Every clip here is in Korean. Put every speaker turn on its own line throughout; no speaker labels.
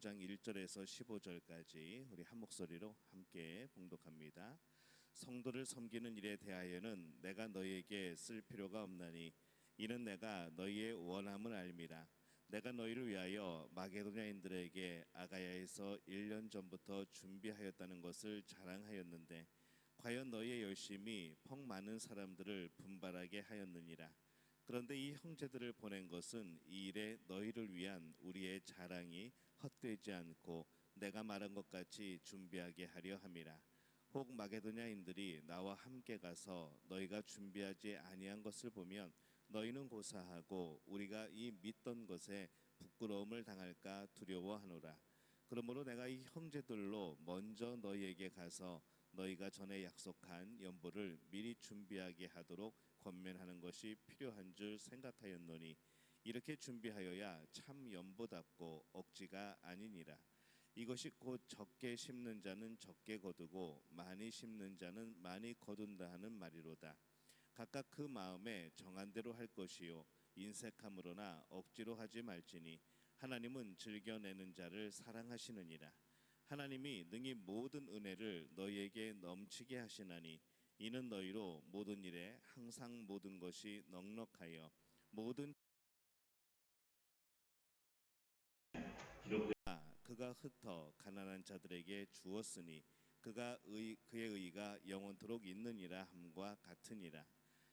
5장 1절에서 15절까지 우리 한 목소리로 함께 봉독합니다. 성도를 섬기는 일에 대하여는 내가 너희에게 쓸 필요가 없나니 이는 내가 너희의 원함을 알미라. 내가 너희를 위하여 마게도냐인들에게 아가야에서 1년 전부터 준비하였다는 것을 자랑하였는데 과연 너희의 열심이 퍽 많은 사람들을 분발하게 하였느니라. 그런데 이 형제들을 보낸 것은 이 일에 너희를 위한 우리의 자랑이 헛되지 않고 내가 말한 것 같이 준비하게 하려 함이라. 혹 마게도냐인들이 나와 함께 가서 너희가 준비하지 아니한 것을 보면 너희는 고사하고 우리가 이 믿던 것에 부끄러움을 당할까 두려워하노라. 그러므로 내가 이 형제들로 먼저 너희에게 가서 너희가 전에 약속한 연보를 미리 준비하게 하도록 권면하는 것이 필요한 줄 생각하였노니 이렇게 준비하여야 참 연보답고 억지가 아니니라. 이것이 곧 적게 심는 자는 적게 거두고 많이 심는 자는 많이 거둔다 하는 말이로다. 각각 그 마음에 정한 대로 할 것이요 인색함으로나 억지로 하지 말지니 하나님은 즐겨내는 자를 사랑하시느니라. 하나님이 능히 모든 은혜를 너희에게 넘치게 하시나니 이는 너희로 모든 일에 항상 모든 것이 넉넉하여 모든 그가 흩어 가난한 자들에게 주었으니 그의 의가 영원토록 있느니라 함과 같으니라.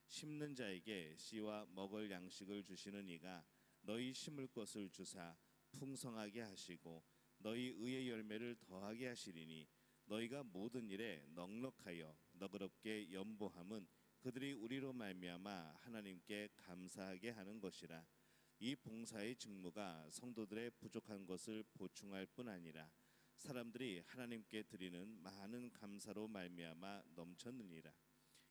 심는 자에게 씨와 먹을 양식을 주시는 이가 너희 심을 것을 주사 풍성하게 하시고 너희 의의 열매를 더하게 하시리니 너희가 모든 일에 넉넉하여 너그럽게 연보함은 그들이 우리로 말미암아 하나님께 감사하게 하는 것이라. 이 봉사의 직무가 성도들의 부족한 것을 보충할 뿐 아니라 사람들이 하나님께 드리는 많은 감사로 말미암아 넘쳤느니라.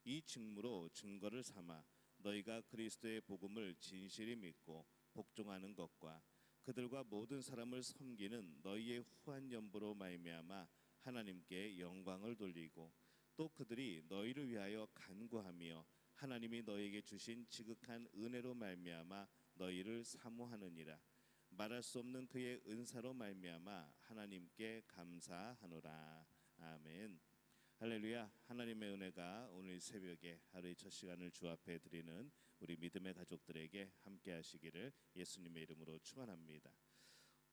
이 직무로 증거를 삼아 너희가 그리스도의 복음을 진실히 믿고 복종하는 것과 그들과 모든 사람을 섬기는 너희의 후한 연보로 말미암아 하나님께 영광을 돌리고 또 그들이 너희를 위하여 간구하며 하나님이 너희에게 주신 지극한 은혜로 말미암아 너희를 사모하느니라. 말할 수 없는 그의 은사로 말미암아 하나님께 감사하노라. 아멘. 할렐루야. 하나님의 은혜가 오늘 새벽에 하루의 첫 시간을 주 앞에 드리는 우리 믿음의 가족들에게 함께 하시기를 예수님의 이름으로 축원합니다.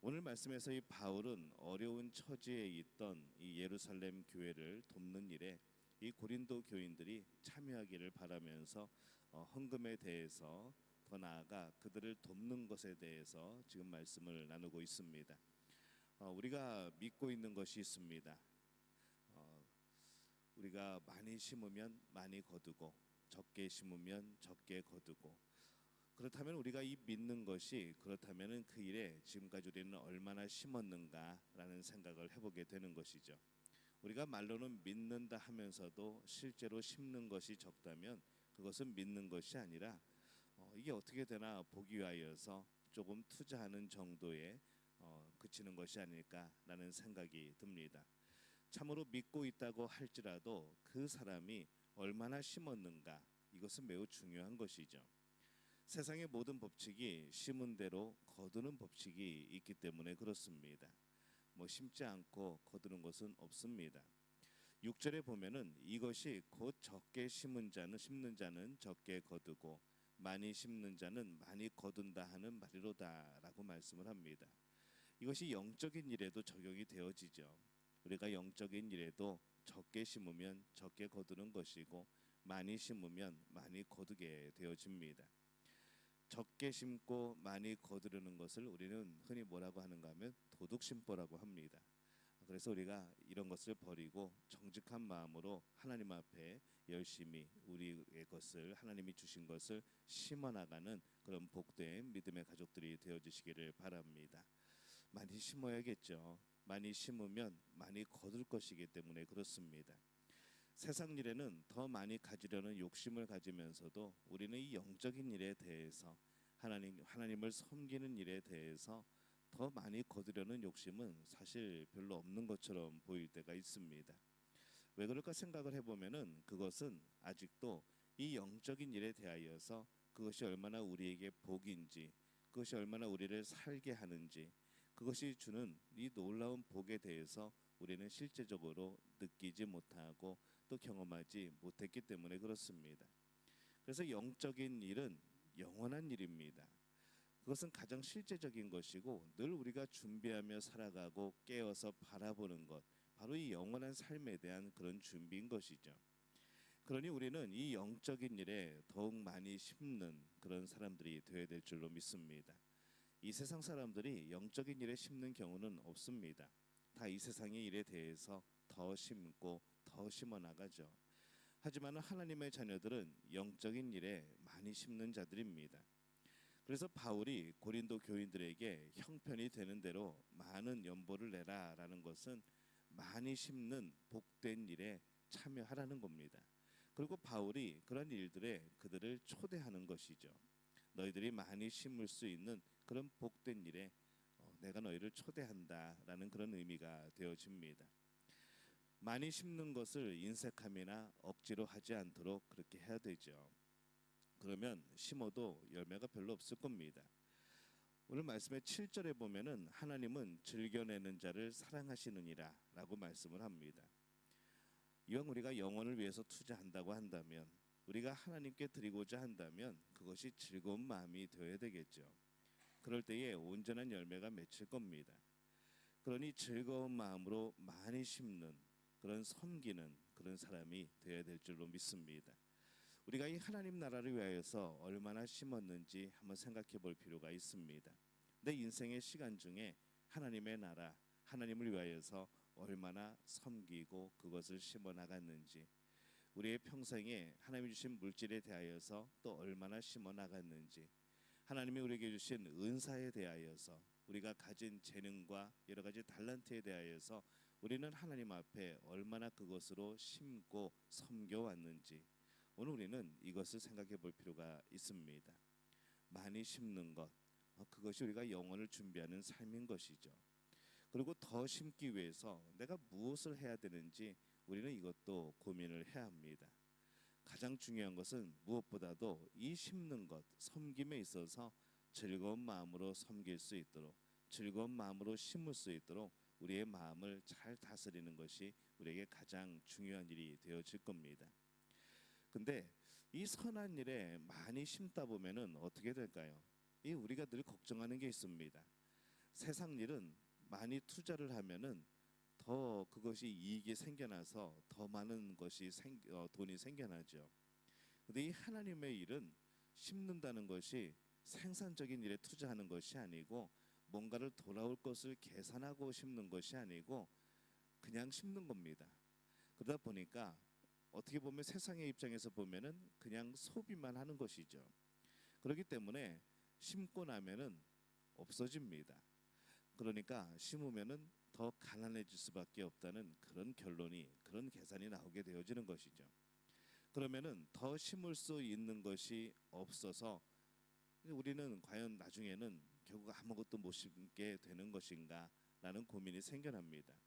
오늘 말씀에서 이 바울은 어려운 처지에 있던 이 예루살렘 교회를 돕는 일에 이 고린도 교인들이 참여하기를 바라면서 헌금에 대해서 더 나아가 그들을 돕는 것에 대해서 지금 말씀을 나누고 있습니다. 우리가 믿고 있는 것이 있습니다. 우리가 많이 심으면 많이 거두고 적게 심으면 적게 거두고 그렇다면 우리가 이 믿는 것이 그렇다면 그 일에 지금까지 우리는 얼마나 심었는가라는 생각을 해보게 되는 것이죠. 우리가 말로는 믿는다 하면서도 실제로 심는 것이 적다면 그것은 믿는 것이 아니라 이게 어떻게 되나 보기 위하여서 조금 투자하는 정도에 그치는 것이 아닐까라는 생각이 듭니다. 참으로 믿고 있다고 할지라도 그 사람이 얼마나 심었는가 이것은 매우 중요한 것이죠. 세상의 모든 법칙이 심은 대로 거두는 법칙이 있기 때문에 그렇습니다. 심지 않고 거두는 것은 없습니다. 6절에 보면은 이것이 곧 적게 심는 자는 적게 거두고 많이 심는 자는 많이 거둔다 하는 말이로다라고 말씀을 합니다. 이것이 영적인 일에도 적용이 되어지죠. 우리가 영적인 일에도 적게 심으면 적게 거두는 것이고 많이 심으면 많이 거두게 되어집니다. 적게 심고 많이 거두려는 것을 우리는 흔히 뭐라고 하는가 하면 도둑심보라고 합니다. 그래서 우리가 이런 것을 버리고 정직한 마음으로 하나님 앞에 열심히 우리의 것을 하나님이 주신 것을 심어나가는 그런 복된 믿음의 가족들이 되어주시기를 바랍니다. 많이 심어야겠죠. 많이 심으면 많이 거둘 것이기 때문에 그렇습니다. 세상 일에는 더 많이 가지려는 욕심을 가지면서도 우리는 이 영적인 일에 대해서 하나님을 섬기는 일에 대해서 더 많이 거두려는 욕심은 사실 별로 없는 것처럼 보일 때가 있습니다. 왜 그럴까 생각을 해보면은 그것은 아직도 이 영적인 일에 대하여서 그것이 얼마나 우리에게 복인지 그것이 얼마나 우리를 살게 하는지 그것이 주는 이 놀라운 복에 대해서 우리는 실제적으로 느끼지 못하고 또 경험하지 못했기 때문에 그렇습니다. 그래서 영적인 일은 영원한 일입니다. 그것은 가장 실제적인 것이고 늘 우리가 준비하며 살아가고 깨어서 바라보는 것, 바로 이 영원한 삶에 대한 그런 준비인 것이죠. 그러니 우리는 이 영적인 일에 더욱 많이 심는 그런 사람들이 되어야 될 줄로 믿습니다. 이 세상 사람들이 영적인 일에 심는 경우는 없습니다. 다 이 세상의 일에 대해서 더 심고 더 심어 나가죠. 하지만 하나님의 자녀들은 영적인 일에 많이 심는 자들입니다. 그래서 바울이 고린도 교인들에게 형편이 되는 대로 많은 연보를 내라라는 것은 많이 심는 복된 일에 참여하라는 겁니다. 그리고 바울이 그런 일들에 그들을 초대하는 것이죠. 너희들이 많이 심을 수 있는 그런 복된 일에 내가 너희를 초대한다라는 그런 의미가 되어집니다. 많이 심는 것을 인색함이나 억지로 하지 않도록 그렇게 해야 되죠. 그러면 심어도 열매가 별로 없을 겁니다. 오늘 말씀의 7절에 보면은 하나님은 즐겨내는 자를 사랑하시느니라 라고 말씀을 합니다. 이왕 우리가 영혼을 위해서 투자한다고 한다면, 우리가 하나님께 드리고자 한다면 그것이 즐거운 마음이 되어야 되겠죠. 그럴 때에 온전한 열매가 맺힐 겁니다. 그러니 즐거운 마음으로 많이 심는, 그런 섬기는 그런 사람이 되어야 될 줄로 믿습니다. 우리가 이 하나님 나라를 위하여서 얼마나 심었는지 한번 생각해 볼 필요가 있습니다. 내 인생의 시간 중에 하나님의 나라, 하나님을 위하여서 얼마나 섬기고 그것을 심어 나갔는지, 우리의 평생에 하나님이 주신 물질에 대하여서 또 얼마나 심어 나갔는지, 하나님이 우리에게 주신 은사에 대하여서, 우리가 가진 재능과 여러 가지 달란트에 대하여서 우리는 하나님 앞에 얼마나 그것으로 심고 섬겨왔는지, 오늘 우리는 이것을 생각해 볼 필요가 있습니다. 많이 심는 것, 그것이 우리가 영혼을 준비하는 삶인 것이죠. 그리고 더 심기 위해서 내가 무엇을 해야 되는지 우리는 이것도 고민을 해야 합니다. 가장 중요한 것은 무엇보다도 이 심는 것, 섬김에 있어서 즐거운 마음으로 섬길 수 있도록, 즐거운 마음으로 심을 수 있도록 우리의 마음을 잘 다스리는 것이 우리에게 가장 중요한 일이 되어질 겁니다. 근데 이 선한 일에 많이 심다 보면은 어떻게 될까요? 이 우리가 늘 걱정하는 게 있습니다. 세상 일은 많이 투자를 하면은 더 그것이 이익이 생겨나서 더 많은 것이 돈이 생겨나죠. 근데 이 하나님의 일은 심는다는 것이 생산적인 일에 투자하는 것이 아니고, 뭔가를 돌아올 것을 계산하고 심는 것이 아니고 그냥 심는 겁니다. 그러다 보니까 어떻게 보면 세상의 입장에서 보면은 그냥 소비만 하는 것이죠. 그렇기 때문에 심고 나면은 없어집니다. 그러니까 심으면은 더 가난해질 수밖에 없다는 그런 결론이, 그런 계산이 나오게 되어지는 것이죠. 그러면은 더 심을 수 있는 것이 없어서 우리는 과연 나중에는 결국 아무것도 못 심게 되는 것인가 라는 고민이 생겨납니다.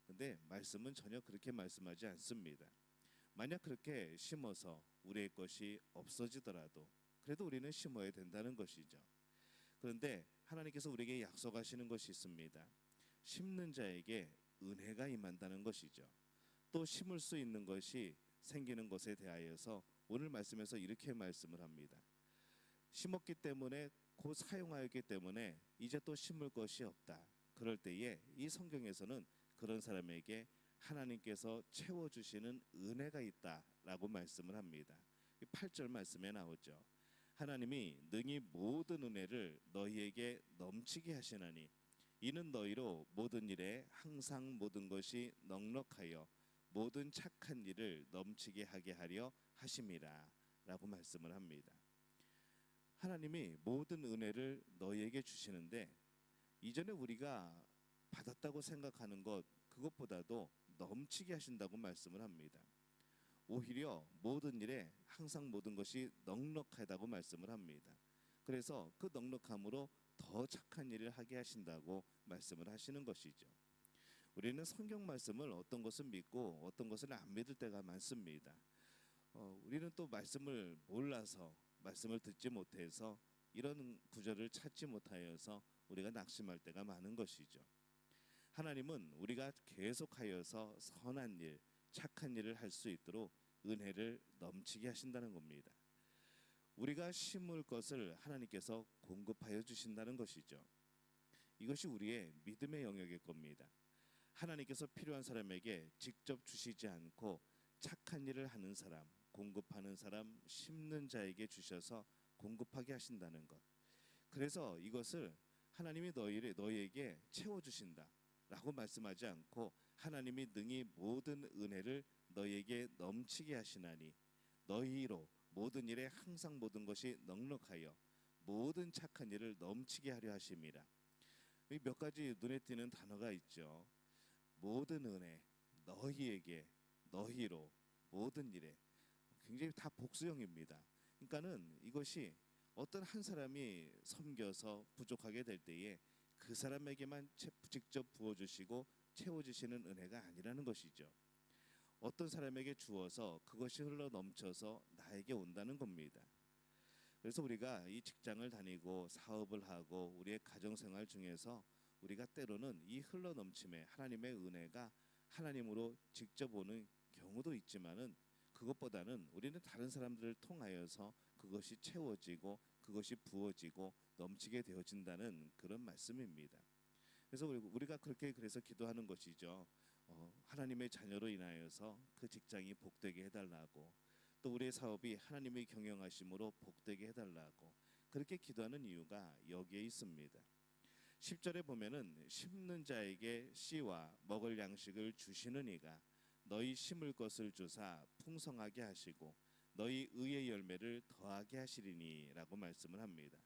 근데 말씀은 전혀 그렇게 말씀하지 않습니다. 만약 그렇게 심어서 우리의 것이 없어지더라도 그래도 우리는 심어야 된다는 것이죠. 그런데 하나님께서 우리에게 약속하시는 것이 있습니다. 심는 자에게 은혜가 임한다는 것이죠. 또 심을 수 있는 것이 생기는 것에 대하여서 오늘 말씀에서 이렇게 말씀을 합니다. 심었기 때문에, 곧 사용하였기 때문에 이제 또 심을 것이 없다. 그럴 때에 이 성경에서는 그런 사람에게 하나님께서 채워주시는 은혜가 있다라고 말씀을 합니다. 8절 말씀에 나오죠. 하나님이 능히 모든 은혜를 너희에게 넘치게 하시나니 이는 너희로 모든 일에 항상 모든 것이 넉넉하여 모든 착한 일을 넘치게 하게 하려 하심이라 라고 말씀을 합니다. 하나님이 모든 은혜를 너희에게 주시는데, 이전에 우리가 받았다고 생각하는 것, 그것보다도 넘치게 하신다고 말씀을 합니다. 오히려 모든 일에 항상 모든 것이 넉넉하다고 말씀을 합니다. 그래서 그 넉넉함으로 더 착한 일을 하게 하신다고 말씀을 하시는 것이죠. 우리는 성경 말씀을 어떤 것은 믿고 어떤 것은 안 믿을 때가 많습니다. 우리는 또 말씀을 몰라서, 말씀을 듣지 못해서 이런 구절을 찾지 못하여서 우리가 낙심할 때가 많은 것이죠. 하나님은 우리가 계속하여서 선한 일, 착한 일을 할 수 있도록 은혜를 넘치게 하신다는 겁니다. 우리가 심을 것을 하나님께서 공급하여 주신다는 것이죠. 이것이 우리의 믿음의 영역일 겁니다. 하나님께서 필요한 사람에게 직접 주시지 않고 착한 일을 하는 사람, 공급하는 사람, 심는 자에게 주셔서 공급하게 하신다는 것. 그래서 이것을 하나님이 너희에게 채워주신다라고 말씀하지 않고 하나님이 능히 모든 은혜를 너희에게 넘치게 하시나니 너희로 모든 일에 항상 모든 것이 넉넉하여 모든 착한 일을 넘치게 하려 하심이라. 몇 가지 눈에 띄는 단어가 있죠. 모든 은혜, 너희에게, 너희로, 모든 일에. 굉장히 다 복수형입니다. 그러니까는 이것이 어떤 한 사람이 섬겨서 부족하게 될 때에 그 사람에게만 직접 부어주시고 채워주시는 은혜가 아니라는 것이죠. 어떤 사람에게 주어서 그것이 흘러 넘쳐서 나에게 온다는 겁니다. 그래서 우리가 이 직장을 다니고 사업을 하고 우리의 가정생활 중에서 우리가 때로는 이 흘러 넘침에 하나님의 은혜가 하나님으로 직접 오는 경우도 있지만은 그것보다는 우리는 다른 사람들을 통하여서 그것이 채워지고 그것이 부어지고 넘치게 되어진다는 그런 말씀입니다. 그래서 우리가 그래서 기도하는 것이죠. 하나님의 자녀로 인하여서 그 직장이 복되게 해달라고, 또 우리의 사업이 하나님의 경영하심으로 복되게 해달라고 그렇게 기도하는 이유가 여기에 있습니다. 10절에 보면은 심는 자에게 씨와 먹을 양식을 주시는 이가 너희 심을 것을 주사 풍성하게 하시고 너희 의의 열매를 더하게 하시리니라고 말씀을 합니다.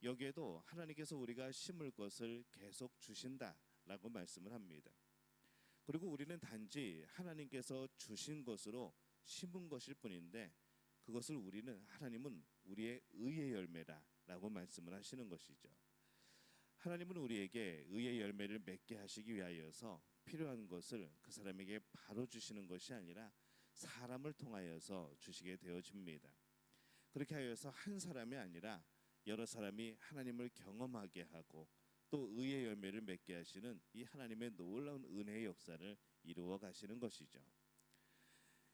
여기에도 하나님께서 우리가 심을 것을 계속 주신다라고 말씀을 합니다. 그리고 우리는 단지 하나님께서 주신 것으로 심은 것일 뿐인데 그것을 하나님은 우리의 의의 열매라라고 말씀을 하시는 것이죠. 하나님은 우리에게 의의 열매를 맺게 하시기 위하여서 필요한 것을 그 사람에게 바로 주시는 것이 아니라 사람을 통하여서 주시게 되어집니다. 그렇게 하여서 한 사람이 아니라 여러 사람이 하나님을 경험하게 하고 또 의의 열매를 맺게 하시는 이 하나님의 놀라운 은혜의 역사를 이루어 가시는 것이죠.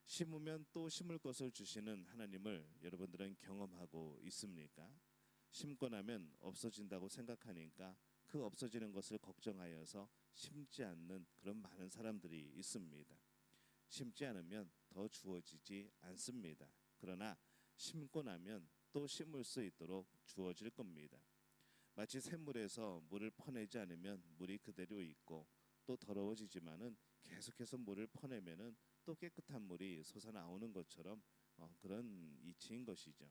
심으면 또 심을 것을 주시는 하나님을 여러분들은 경험하고 있습니까? 심고 나면 없어진다고 생각하니까 그 없어지는 것을 걱정하여서 심지 않는 그런 많은 사람들이 있습니다. 심지 않으면 더 주어지지 않습니다. 그러나 심고 나면 또 심을 수 있도록 주어질 겁니다. 마치 샘물에서 물을 퍼내지 않으면 물이 그대로 있고 또 더러워지지만은 계속해서 물을 퍼내면은 또 깨끗한 물이 솟아나오는 것처럼 그런 이치인 것이죠.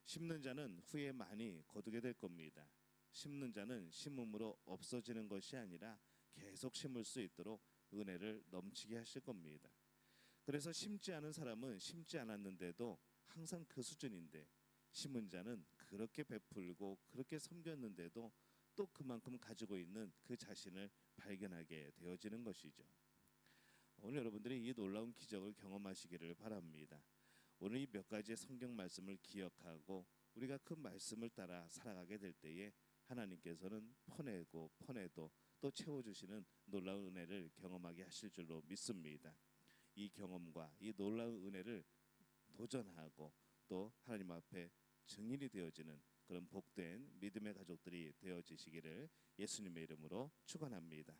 심는 자는 후에 많이 거두게 될 겁니다. 심는 자는 심음으로 없어지는 것이 아니라 계속 심을 수 있도록 은혜를 넘치게 하실 겁니다. 그래서 심지 않은 사람은 심지 않았는데도 항상 그 수준인데 심은 자는 그렇게 베풀고 그렇게 섬겼는데도 또 그만큼 가지고 있는 그 자신을 발견하게 되어지는 것이죠. 오늘 여러분들이 이 놀라운 기적을 경험하시기를 바랍니다. 오늘 이 몇 가지의 성경 말씀을 기억하고 우리가 그 말씀을 따라 살아가게 될 때에 하나님께서는 퍼내도 또 채워주시는 놀라운 은혜를 경험하게 하실 줄로 믿습니다. 이 경험과 이 놀라운 은혜를 도전하고 또 하나님 앞에 증인이 되어지는 그런 복된 믿음의 가족들이 되어지시기를 예수님의 이름으로 축원합니다.